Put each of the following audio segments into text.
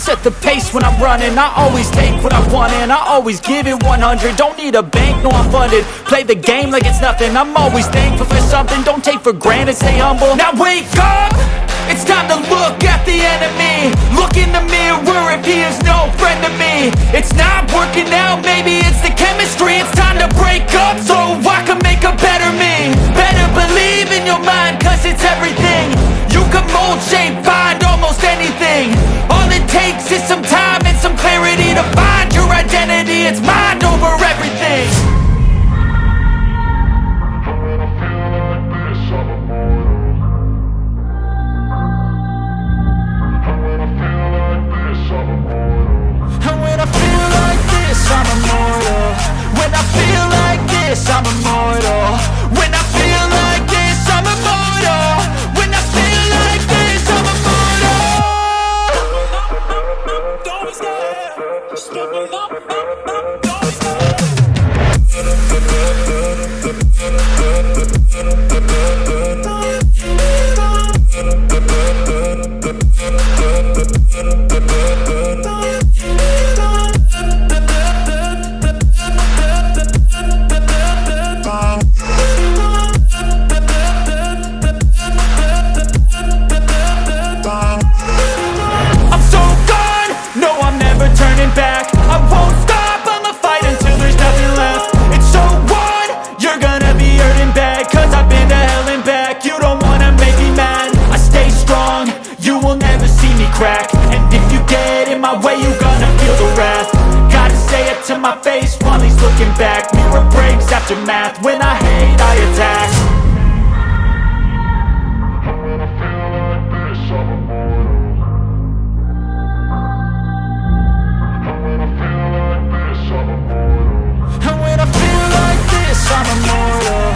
set the pace when I'm running. I always take what I want and I always give it 100. Don't need a bank, no I'm funded. Play the game like it's nothing. I'm always thankful for something. Don't take for granted, stay humble. Now wake up! It's time to look at the enemy. Look in the mirror if he is no friend to me. It's not working out, maybe it's the chemistry. It's time to break up so I can make a better me. Better believe in your mind, cause it's everything. You can mold, shape, find almost anything. All it takes is some time and some clarity to find your identity. It's mind over everything. I'm immortal. When I feel like this, I'm immortal. When I feel like this, I'm immortal. When I feel like this, I'm immortal. Don't be scared. Just give me up. Don't be scared. And if you get in my way, you gonna feel the wrath. Gotta say it to my face while he's looking back. Mirror breaks after math. When I hate, I attack. And when I feel like this, I'm immortal.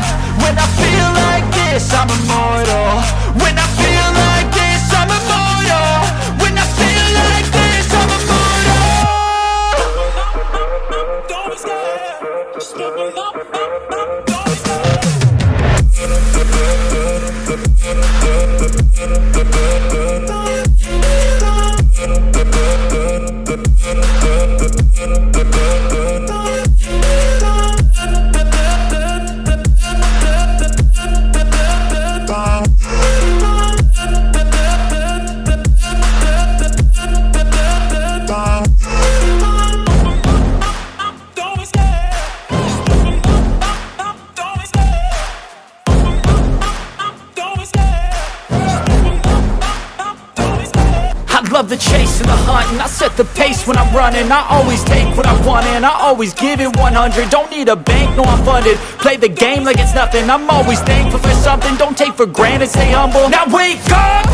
When I feel like this, I'm immortal. When I feel like this, I'm immortal. When I feel like this, I'm immortal. Don't be scared. Just give me up. Don't be scared. Love the chase and the hunt, and I set the pace when I'm running. I always take what I want and I always give it 100. Don't need a bank, no I'm funded. Play the game like it's nothing. I'm always thankful for something. Don't take for granted, stay humble. Now wake up!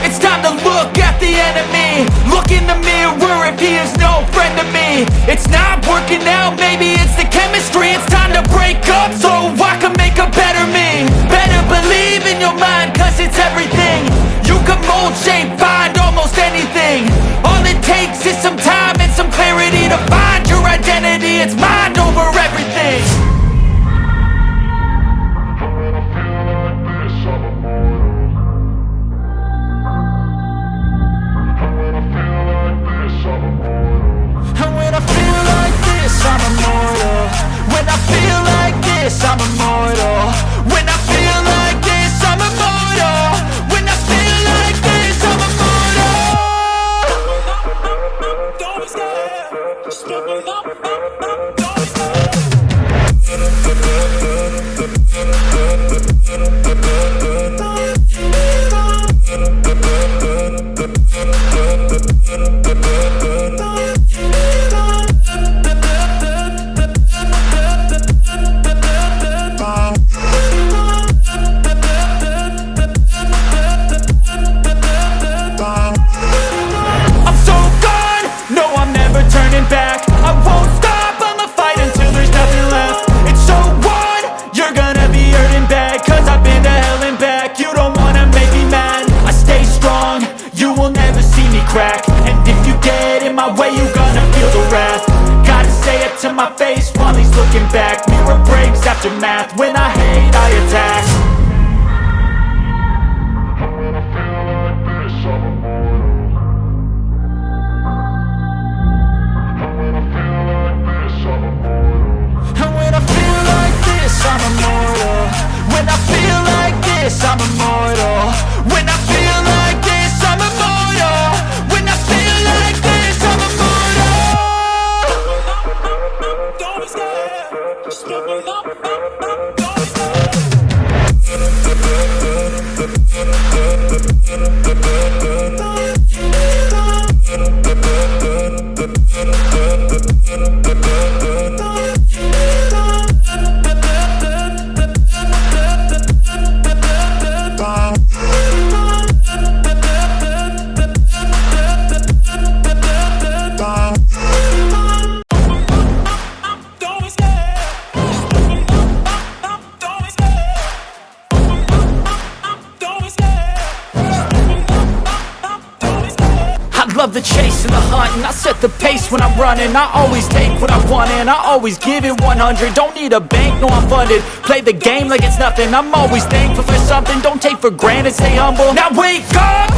It's time to look at the enemy. Look in the mirror if he is no friend to me. It's not working out, maybe it's the chemistry. It's time to break up so I can make a better me. Better believe in your mind, cause it's everything. You can mold, shape, find almost anything. All it takes is some time and some clarity to find your identity. It's mind over everything. And when I feel like this, I'm immortal. When I feel like this, I'm immortal. When I feel like this, I'm immortal. When I feel like this, I'm immortal. Don't be scared. Just give me up. Don't be scared. My face while he's looking back. Mirror breaks after math. When I hate, I attack. this, I'm immortal. When I feel like this, I'm immortal. When I feel like this, I'm immortal. Don't be scared. Just give me up. Don't be scared. Love the chase and the hunt, and I set the pace when I'm running. I always take what I want and I always give it 100. Don't need a bank, no I'm funded. Play the game like it's nothing. I'm always thankful for something. Don't take for granted, stay humble. Now wake up!